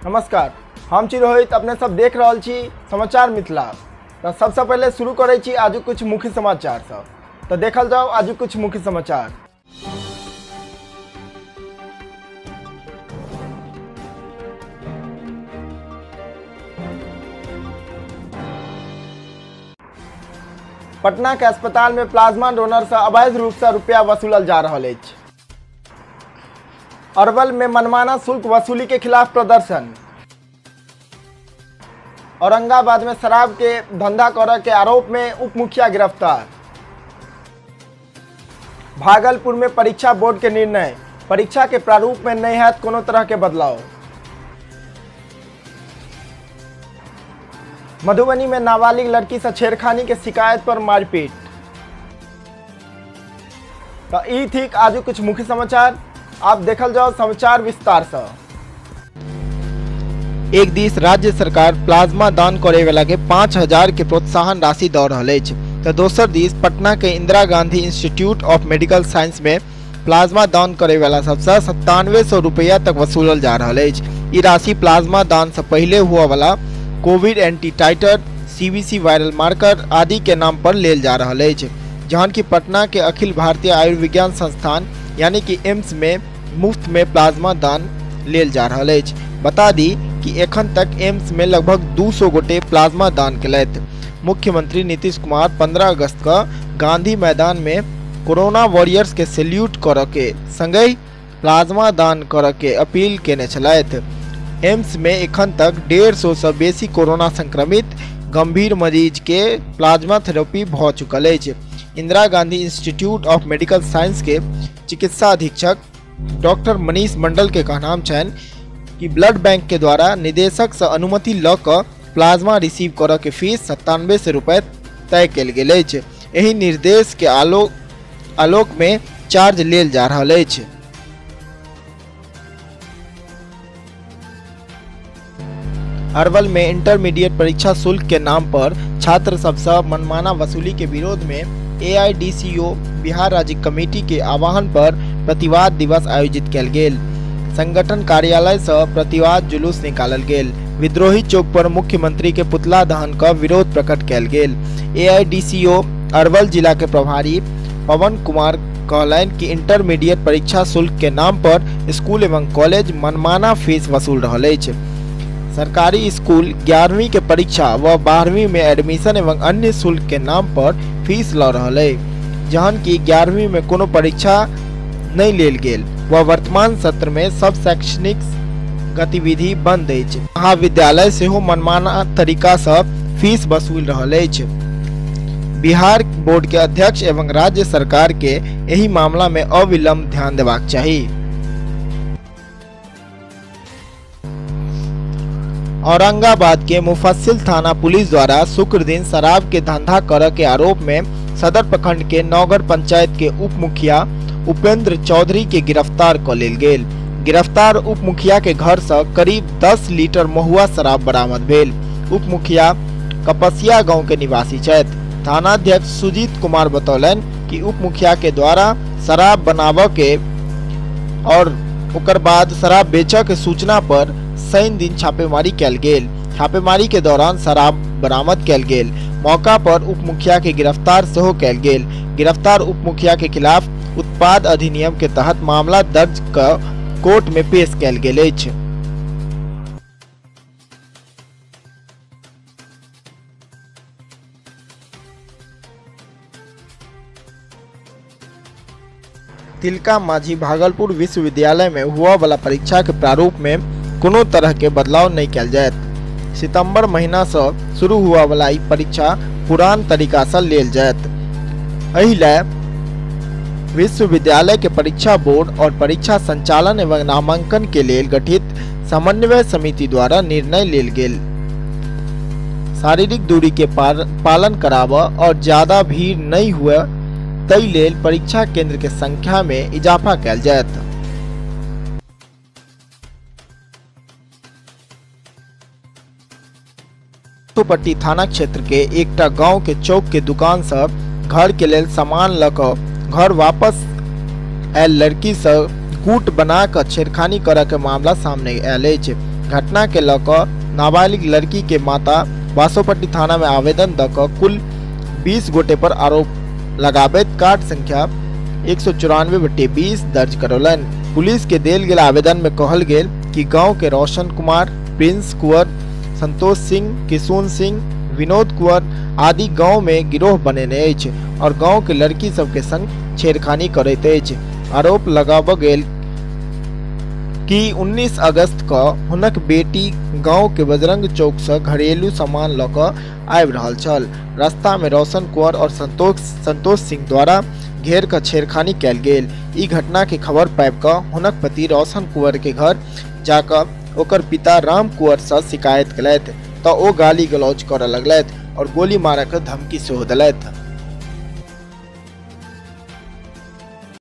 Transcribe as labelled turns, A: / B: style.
A: नमस्कार, हम छी रोहित। अपने सब देख रहल छी समाचार मिथिला। तो सबसे पहले शुरू करे छी आज कुछ मुख्य समाचार सब। तो देखल जाओ आज कुछ मुख्य समाचार। पटना के अस्पताल में प्लाज्मा डोनर से अवैध रूप से रुपया वसूलल जा रहा है। अरवल में मनमाना शुल्क वसूली के खिलाफ प्रदर्शन। औरंगाबाद में शराब के धंधा करे के आरोप में उप मुखिया गिरफ्तार। भागलपुर में परीक्षा बोर्ड के निर्णय, परीक्षा के प्रारूप में नहीं है कोनो तरह के बदलाव। मधुबनी में नाबालिग लड़की से छेड़खानी के शिकायत पर मारपीट। तो ई थी आज कुछ मुख्य समाचार। आप देखल जाओ समाचार विस्तार से।
B: एक दिस राज्य सरकार प्लाज्मा दान करे वाला के 5000 के प्रोत्साहन राशि दऽ रहल अछि, तो दोसर दिस पटना के Indira Gandhi institute of medical science में प्लाज्मा दान करे वाला सबसे 9700 रुपया तक वसूलल जा रहल अछि। ई राशि प्लाज्मा दान से पहले हुआ वाला कोविड एंटीटाइटर, सीवीसी वायरल मार्कर आदि के नाम पर लेल जा रहल अछि, जहन की पटना के अखिल भारतीय आयुर्विज्ञान संस्थान यानी कि एम्स में मुफ्त में प्लाज्मा दान लेल जा रहल अछि। बता दी कि एखन तक एम्स में लगभग 200 गोटे प्लाज्मा दान केलथि। मुख्यमंत्री नीतीश कुमार 15 अगस्त का गांधी मैदान में कोरोना वॉरियर्स के सैल्यूट करऽ के संगहि प्लाज्मा दान करऽ के अपील केने छलथि। एम्स में एखन तक 150 से बेसी कोरोना संक्रमित गंभीर मरीज के प्लाज्मा थेरेपी भ चुकल अछि। Indira Gandhi institute of medical science के चिकित्सा अधीक्षक डॉक्टर मनीष मंडल के कहनाम छनि कि ब्लड बैंक के द्वारा निदेशक से अनुमति ल क प्लाज्मा रिसीव करऽ के फीस 9700 रुपये तय कल गेल अछि। एहि निर्देश के आलोक में चार्ज लेल जा रहल अछि। अरवल में इंटरमीडिएट परीक्षा शुल्क के नाम पर छात्र सबसे मनमाना वसूली के विरोध में AIDCO बिहार राज्य कमेटी के आह्वान पर प्रतिवाद दिवस आयोजित कल गेल। संगठन कार्यालय से प्रतिवाद जुलूस निकालल गेल। विद्रोही चौक पर मुख्यमंत्री के पुतला दहन का विरोध प्रकट कल गेल। AIDCO अरवल जिला के प्रभारी पवन कुमार कहलन कि इंटरमीडिएट परीक्षा शुल्क के नाम पर स्कूल एवं कॉलेज मनमाना फीस वसूल रहल अछि। सरकारी स्कूल 11वीं के परीक्षा व 12वीं में एडमिशन एवं अन्य शुल्क के नाम पर फीस ल रहल है, जहन की 11वीं में कोनो परीक्षा नहीं लेल गेल व वर्तमान सत्र में सब शैक्षणिक गतिविधि बंद अछि। महाविद्यालय सेहो मनमाना तरीका से फीस वसूल रहल अछि। बिहार बोर्ड के अध्यक्ष एवं राज्य सरकार के एही मामला में अविलंब ध्यान देबाक चाही। औरंगाबाद के मुफस्सिल थाना पुलिस द्वारा शुक्र दिन शराब के धंधा करऽ के आरोप में सदर प्रखंड के नौगर पंचायत के उप मुखिया उपेंद्र चौधरी के गिरफ्तार कर लेल गेल। गिरफ्तार उप मुखिया के घर से करीब 10 लीटर महुआ शराब बरामद भेल। उप मुखिया कपसिया गांव के निवासी छथि। थानाध्यक्ष सुजीत कुमार बतौलन कि उप मुखिया के द्वारा शराब बनाबऽ के और ओकर बाद शराब बेचऽ के सूचना पर शनि दिन छापेमारी कल गेल। छापेमारी के दौरान शराब बरामद कल गेल। मौका पर उप मुखिया के गिरफ्तार सेहो कल गेल। गिरफ्तार उप मुखिया के खिलाफ उत्पाद अधिनियम के तहत मामला दर्ज कर कोर्ट में पेश कल गेल अछि। तिलका माझी भागलपुर विश्वविद्यालय में हुआ वाला परीक्षा के प्रारूप में कोनो तरह के बदलाव नहीं कल जायत। सितंबर महीना से शुरू हुआ वाला ई परीक्षा पुरान तरीका से लेल जायत। एहि ले विश्वविद्यालय के परीक्षा बोर्ड और परीक्षा संचालन एवं नामांकन के लेल गठित समन्वय समिति द्वारा निर्णय लेल गेल। शारीरिक दूरी के पालन कराबऽ और ज्यादा भीड़ नहीं हुए तै लेल परीक्षा केंद्र के संख्या में इजाफा कल जायत। पट्टी थाना क्षेत्र के एकटा गांव के चौक के दुकान से घर के लेल सामान ल क घर वापस आयल लड़की से गुट बना कर छेड़खानी करऽ के मामला सामने आयल अछि। घटना के लऽ कऽ नाबालिग लड़की के माता बासोपट्टी थाना में आवेदन द कऽ कुल 20 गोटे पर आरोप लगाबैत कार्ड संख्या 194/20 दर्ज करौलन। पुलिस के देल गेल आवेदन में कहल गेल कि गांव के रोशन कुमार, प्रिंस कुंवर, संतोष सिंह, किशुन सिंह, विनोद कुंवर आदि गांव में गिरोह बनेने अछि और गांव के लड़की सब के संग छेड़खानी करैत अछि। आरोप लगाब गेल कि 19 अगस्त क हुनक बेटी गांव के बजरंग चौक से घरेलू सामान ल क आबि रहल छल। रास्ता में रोशन कुंवर और संतोष सिंह द्वारा घेर क छेड़खानी कैल गेल। ई घटना के खबर पाबि क हुनक पति रोशन कुंवर के घर जाकर ओकर पिता राम कुंवर से शिकायत कयलथि तऽ ओ गाली गलौज करऽ लगलथि और गोली मारऽ के धमकी सेहो देलथि।